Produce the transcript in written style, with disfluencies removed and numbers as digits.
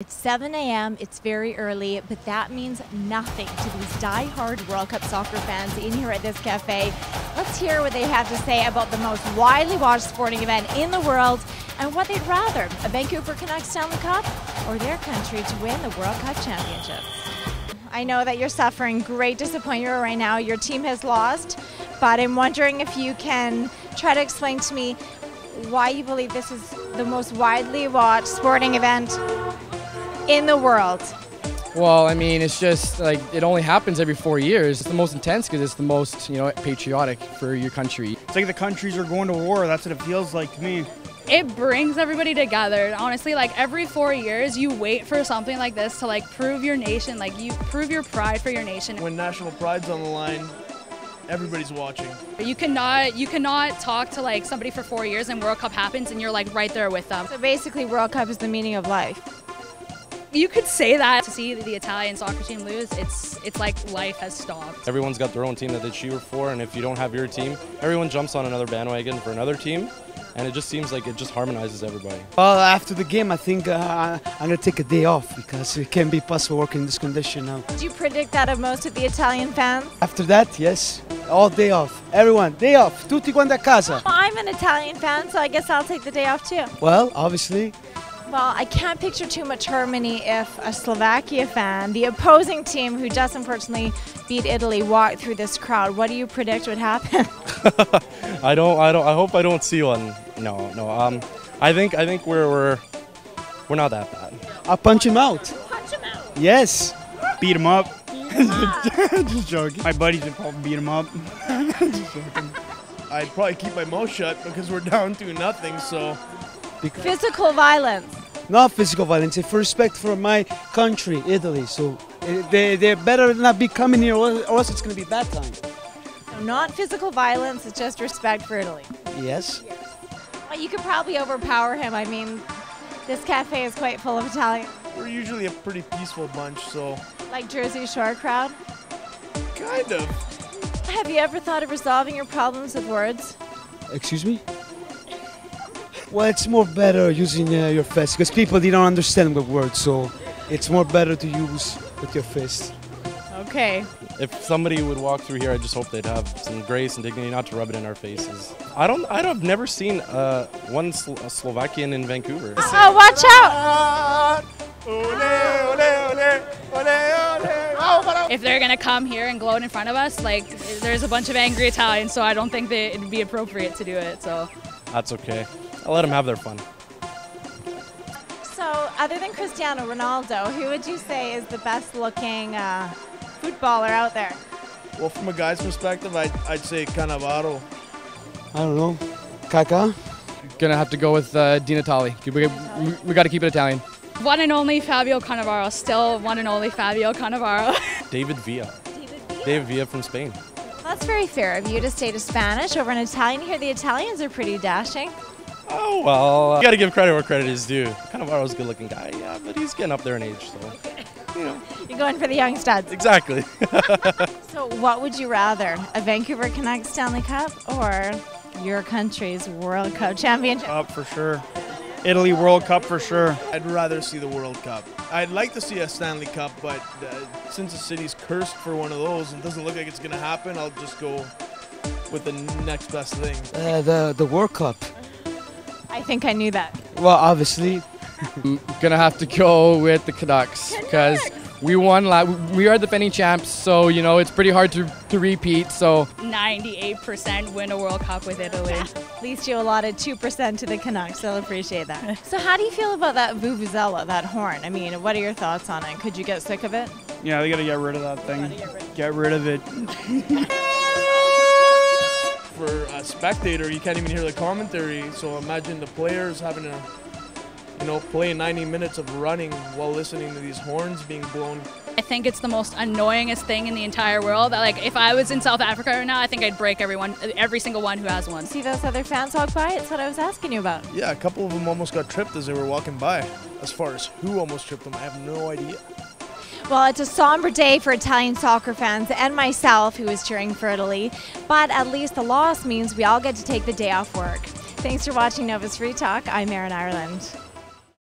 It's 7 a.m., it's very early, but that means nothing to these die-hard World Cup soccer fans in here at this cafe. Let's hear what they have to say about the most widely watched sporting event in the world and what they'd rather, a Vancouver Canucks Stanley Cup or their country to win the World Cup Championship. I know that you're suffering great disappointment right now. Your team has lost, but I'm wondering if you can try to explain to me why you believe this is the most widely watched sporting event in the world. Well, I mean, it's just like it only happens every 4 years. It's the most intense because it's the most, patriotic for your country. It's like the countries are going to war. That's what it feels like to me. It brings everybody together. Honestly, like every 4 years, you wait for something like this to prove your nation, you prove your pride for your nation. When national pride's on the line, everybody's watching. You cannot talk to somebody for 4 years and World Cup happens and you're right there with them. So basically, World Cup is the meaning of life. You could say that. To see the Italian soccer team lose, it's like life has stopped. Everyone's got their own team that they cheer for, and if you don't have your team, everyone jumps on another bandwagon for another team, and it just seems like it just harmonizes everybody. Well, after the game, I think I'm going to take a day off because it can't be possible working in this condition now. Did you predict that of most of the Italian fans? After that, yes, all day off. Everyone, day off. Tutti quanti a casa. Well, I'm an Italian fan, so I guess I'll take the day off too. Well, obviously. Well, I can't picture too much harmony if a Slovakia fan, the opposing team who just unfortunately beat Italy, walked through this crowd. What do you predict would happen? I hope I don't see one. No. I think we're not that bad. I'll punch him out. Punch him out. Yes. Beat him up. Just joking. My buddies would probably beat him up. Just joking. I'd probably keep my mouth shut because we're down 2-0, so. Physical violence. Not physical violence, it's for respect for my country, Italy. So they better not be coming here or else it's going to be bad time. So not physical violence, it's just respect for Italy. Yes. Well, you could probably overpower him. I mean, this cafe is quite full of Italians. We're usually a pretty peaceful bunch, so. Like Jersey Shore crowd? Kind of. Have you ever thought of resolving your problems with words? Excuse me? Well, it's more better using your fist because people they don't understand the words, so it's more better to use with your fist. Okay. If somebody would walk through here, I just hope they'd have some grace and dignity, not to rub it in our faces. I've never seen one Slovakian in Vancouver. Oh, watch out! If they're gonna come here and gloat in front of us, there's a bunch of angry Italians, so I don't think that it'd be appropriate to do it. So That's okay. I'll let them have their fun. So, other than Cristiano Ronaldo, who would you say is the best-looking footballer out there? Well, from a guy's perspective, I'd say Cannavaro. I don't know. Kaka? Gonna have to go with Di Natale. We got to keep it Italian. one and only Fabio Cannavaro, still one and only Fabio Cannavaro. David Villa. David Villa from Spain. That's very fair of you to stay to Spanish over an Italian here. The Italians are pretty dashing. Oh, well, you got to give credit where credit is due. Cannavaro's a good-looking guy, yeah, but he's getting up there in age, so, You're going for the young studs. Exactly. So what would you rather, a Vancouver Canucks Stanley Cup or your country's World Cup Championship? Up for sure. Italy World Cup for sure. I'd rather see the World Cup. I'd like to see a Stanley Cup, but since the city's cursed for one of those and it doesn't look like it's going to happen, I'll just go with the next best thing. The World Cup. I think I knew that. Well, obviously. I'm gonna have to go with the Canucks because we won. We are defending champs, so it's pretty hard to repeat. So 98% win a World Cup with Italy. At least you allotted 2% to the Canucks. They'll appreciate that. So how do you feel about that vuvuzela, that horn? I mean, what are your thoughts on it? Could you get sick of it? Yeah, they got to get rid of that thing. Get rid of it. For a spectator, you can't even hear the commentary, so imagine the players having to play 90 minutes of running while listening to these horns being blown. I think it's the most annoyingest thing in the entire world. If I was in South Africa right now, I think I'd break every single one who has one. See those other fans walk by? It's what I was asking you about. Yeah, a couple of them almost got tripped as they were walking by. As far as who almost tripped them, I have no idea. Well, it's a somber day for Italian soccer fans and myself, who is cheering for Italy. But at least the loss means we all get to take the day off work. Thanks for watching Novus Free Talk. I'm Erin Ireland.